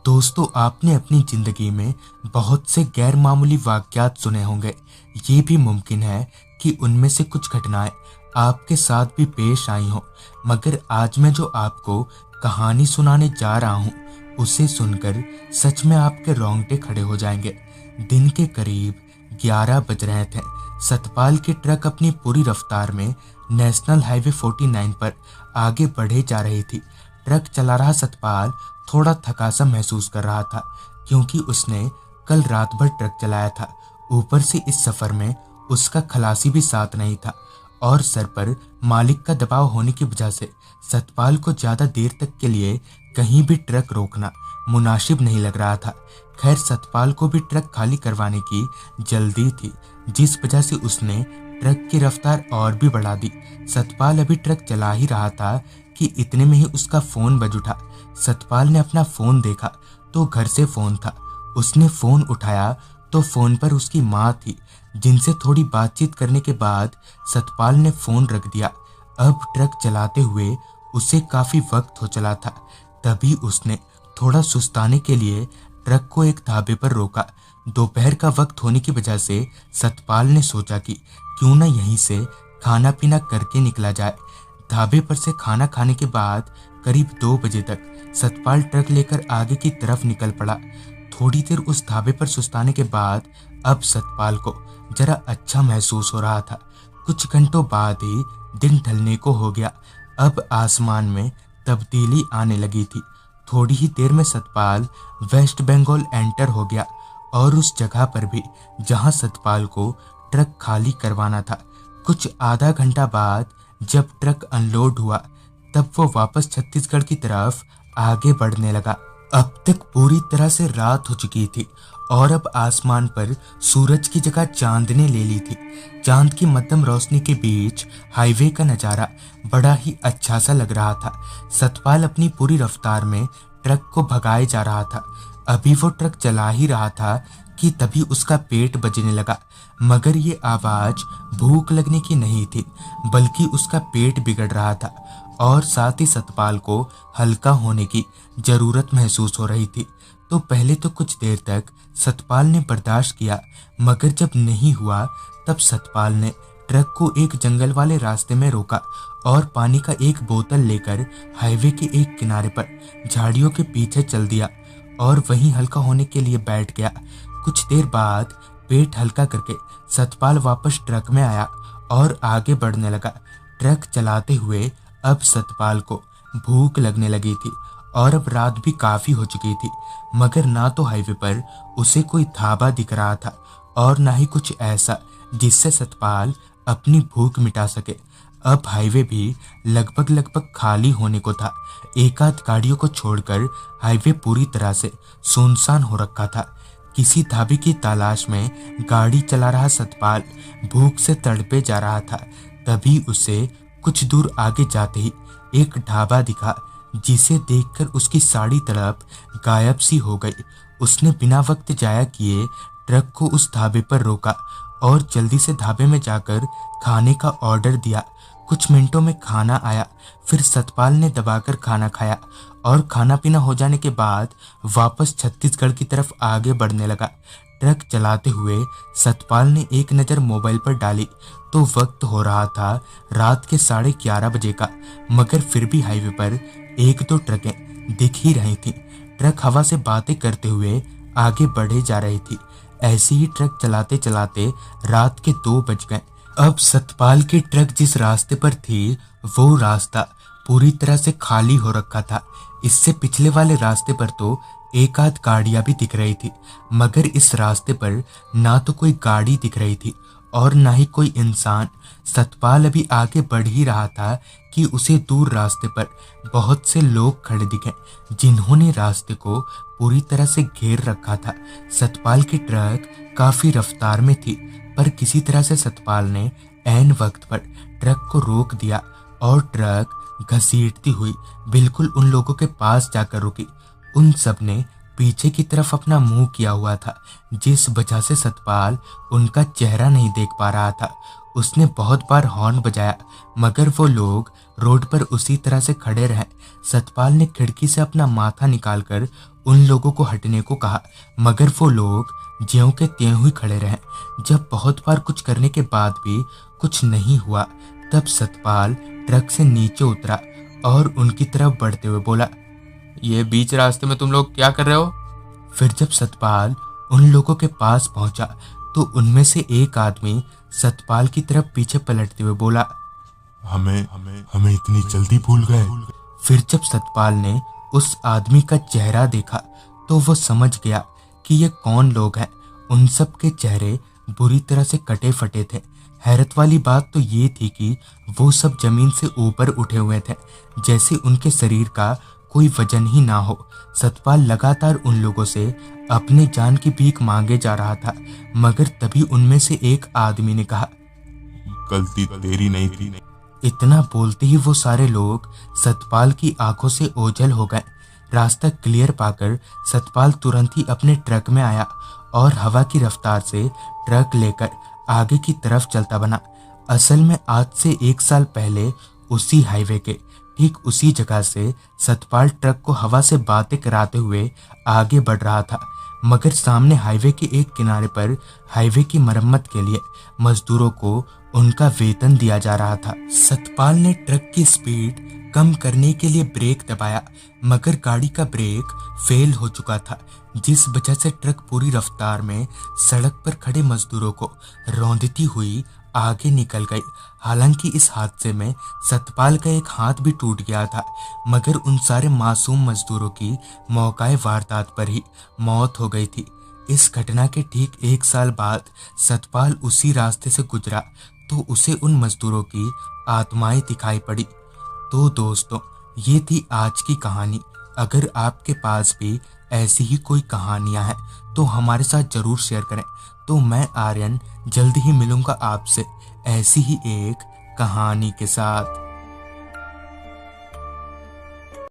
दोस्तों, आपने अपनी जिंदगी में बहुत से गैर मामूली वाकयात सुने होंगे। ये भी मुमकिन है कि उनमें से कुछ घटनाएं आपके साथ भी पेश आई हों, मगर आज मैं जो आपको कहानी सुनाने जा रहा हूँ उसे सुनकर सच में आपके रोंगटे खड़े हो जाएंगे। दिन के करीब 11 बज रहे थे। सतपाल की ट्रक अपनी पूरी रफ्तार में नेशनल हाईवे 49 पर आगे बढ़े जा रही थी। ट्रक चला रहा सतपाल थोड़ा थका सा महसूस कर रहा था, क्योंकि उसने कल रात भर ट्रक चलाया था। ऊपर से इस सफर में उसका खलासी भी साथ नहीं था और सर पर मालिक का दबाव होने की वजह से सतपाल को ज्यादा देर तक के लिए कहीं भी ट्रक रोकना मुनासिब नहीं लग रहा था। खैर, सतपाल को भी ट्रक खाली करवाने की जल्दी थी, जिस वजह से उसने ट्रक की रफ्तार और भी बढ़ा दी। सतपाल अभी ट्रक चला ही रहा था कि इतने में ही उसका फोन बज उठा। सतपाल ने अपना फोन देखा तो घर से फोन था। उसने फोन उठाया तो फोन पर उसकी माँ थी, जिनसे थोड़ी बातचीत करने के बाद सतपाल ने फोन रख दिया। अब ट्रक चलाते हुए उसे काफी वक्त हो चला था। तभी उसने थोड़ा सुस्ताने के लिए ट्रक को एक ढाबे पर रोका। दोपहर का वक्त होने की वजह से सतपाल ने सोचा कि क्यों न यहीं से खाना पीना करके निकला जाए। ढाबे पर से खाना खाने के बाद करीब 2 बजे तक सतपाल ट्रक लेकर आगे की तरफ निकल पड़ा। थोड़ी देर उस ढाबे पर सुस्ताने के बाद अब सतपाल को जरा अच्छा महसूस हो रहा था। कुछ घंटों बाद ही दिन ढलने को हो गया। अब आसमान में तब्दीली आने लगी थी। थोड़ी ही देर में सतपाल वेस्ट बंगाल एंटर हो गया और उस जगह पर भी जहां सतपाल को ट्रक खाली करवाना था। कुछ आधा घंटा बाद जब ट्रक अनलोड हुआ तब वो वापस छत्तीसगढ़ की तरफ आगे बढ़ने लगा। अब तक पूरी तरह से रात हो चुकी थी और अब आसमान पर सूरज की जगह चांद ने ले ली थी। चांद की मध्यम रोशनी के बीच हाईवे का नजारा बड़ा ही अच्छा सा लग रहा था। सतपाल अपनी पूरी रफ्तार में ट्रक को भगाए जा रहा था। अभी वो ट्रक चला ही रहा था कि तभी उसका पेट बजने लगा, मगर ये आवाज भूख लगने की नहीं थी, बल्कि उसका पेट बिगड़ रहा था और साथ ही सतपाल को हल्का होने की जरूरत महसूस हो रही थी। तो पहले तो कुछ देर तक सतपाल ने बर्दाश्त किया, मगर जब नहीं हुआ तब सतपाल ने ट्रक को एक जंगल वाले रास्ते में रोका और पानी का एक बोतल लेकर हाईवे के एक किनारे पर झाड़ियों के पीछे चल दिया और वहीं हल्का होने के लिए बैठ गया। कुछ देर बाद पेट हल्का करके सतपाल वापस ट्रक में आया और आगे बढ़ने लगा। ट्रक चलाते हुए अब सतपाल को भूख लगने लगी थी और अब रात भी काफी हो चुकी थी, मगर ना तो हाईवे पर उसे कोई ढाबा दिख रहा था और ना ही कुछ ऐसा जिससे सतपाल अपनी भूख मिटा सके। अब हाईवे भी लगभग खाली होने को था। एक आध गाड़ियों को छोड़कर हाईवे पूरी तरह से सुनसान हो रखा था। किसी ढाबे की तलाश में गाड़ी चला रहा सतपाल भूख से तड़पे जा रहा था। तभी उसे कुछ दूर आगे जाते ही एक ढाबा दिखा, जिसे देखकर उसकी सारी तड़प गायब सी हो गई। उसने बिना वक्त जाया किए ट्रक को उस ढाबे पर रोका और जल्दी से ढाबे में जाकर खाने का ऑर्डर दिया। कुछ मिनटों में खाना आया। फिर सतपाल ने दबाकर खाना खाया और खाना पीना हो जाने के बाद वापस छत्तीसगढ़ की तरफ आगे बढ़ने लगा। ट्रक चलाते हुए सतपाल ने एक नज़र मोबाइल पर डाली तो वक्त हो रहा था रात के 11:30 बजे का, मगर फिर भी हाईवे पर 1-2 ट्रकें दिख ही रही थीं। ट्रक हवा से बातें करते हुए आगे बढ़े जा रही थी। ऐसे ही ट्रक चलाते चलाते रात के 2 बज गए। अब सतपाल की ट्रक जिस रास्ते पर थी वो रास्ता पूरी तरह से खाली हो रखा था। इससे पिछले वाले रास्ते पर तो एक आध गाड़ियां भी दिख रही थी, मगर इस रास्ते पर ना तो कोई गाड़ी दिख रही थी और ना ही कोई इंसान। सतपाल अभी आगे बढ़ ही रहा था कि उसे दूर रास्ते पर बहुत से लोग खड़े दिखे, जिन्होंने रास्ते को पूरी तरह से घेर रखा था। सतपाल की ट्रक काफी रफ्तार में थी, पर किसी तरह से सतपाल ने ऐन वक्त पर ट्रक को रोक दिया और ट्रक घसीटती हुई बिल्कुल उन लोगों के पास जाकर रुकी। उन सब ने पीछे की तरफ अपना मुंह किया हुआ था, जिस वजह से सतपाल उनका चेहरा नहीं देख पा रहा था। उसने बहुत बार हॉर्न बजाया, मगर वो लोग रोड पर उसी तरह से खड़े रहे। सतपाल ने खिड़की से अपना माथा निकालकर उन लोगों को हटने को कहा, मगर वो लोग ज्यों के त्यों ही खड़े रहे। जब बहुत बार कुछ करने के बाद भी कुछ नहीं हुआ, तब सतपाल ट्रक से नीचे उतरा और उनकी तरफ बढ़ते हुए बोला, ये बीच रास्ते में तुम लोग क्या कर रहे हो? फिर जब सतपाल उन लोगों के पास पहुंचा तो उनमें से एक आदमी सतपाल की तरफ पीछे पलटते हुए बोला, हमें इतनी जल्दी भूल गए। फिर जब सतपाल ने उस आदमी का चेहरा देखा तो वो समझ गया कि ये कौन लोग हैं। उन सब के चेहरे बुरी तरह से कटे फटे थे। हैरत वाली बात तो ये थी कि वो सब जमीन से ऊपर उठे हुए थे, जैसे उनके शरीर का कोई वजन ही ना हो। सतपाल लगातार उन लोगों से अपने जान की भीख मांगे जा रहा था, मगर तभी उनमें से एक आदमी ने कहा, गलती तेरी नहीं थी। इतना बोलते ही वो सारे लोग सतपाल की आंखों से ओझल हो गए। रास्ता क्लियर पाकर सतपाल तुरंत ही अपने ट्रक में आया और हवा की रफ्तार से ट्रक लेकर आगे की तरफ चलता बना। असल में आज से 1 साल पहले उसी हाईवे के ठीक उसी जगह से सतपाल ट्रक को हवा से बातें कराते हुए आगे बढ़ रहा था, मगर सामने हाईवे के एक किनारे पर हाईवे की मरम्मत के लिए मजदूरों को उनका वेतन दिया जा रहा था। सतपाल ने ट्रक की स्पीड कम करने के लिए ब्रेक दबाया, मगर गाड़ी का ब्रेक फेल हो चुका था, जिस वजह से ट्रक पूरी रफ्तार में सड़क पर खड़े मजदूरों को रौंदती हुई आगे निकल गई। हालांकि इस हादसे में सतपाल का एक हाथ भी टूट गया था, मगर उन सारे मासूम मजदूरों की मौकाए वारदात पर ही मौत हो गई थी। इस घटना के ठीक 1 साल बाद सतपाल उसी रास्ते से गुजरा तो उसे उन मजदूरों की आत्माएं दिखाई पड़ी। तो दोस्तों, ये थी आज की कहानी। अगर आपके पास भी ऐसी ही कोई कहानियां हैं तो हमारे साथ जरूर शेयर करें। तो मैं आर्यन जल्द ही मिलूंगा आपसे ऐसी ही एक कहानी के साथ।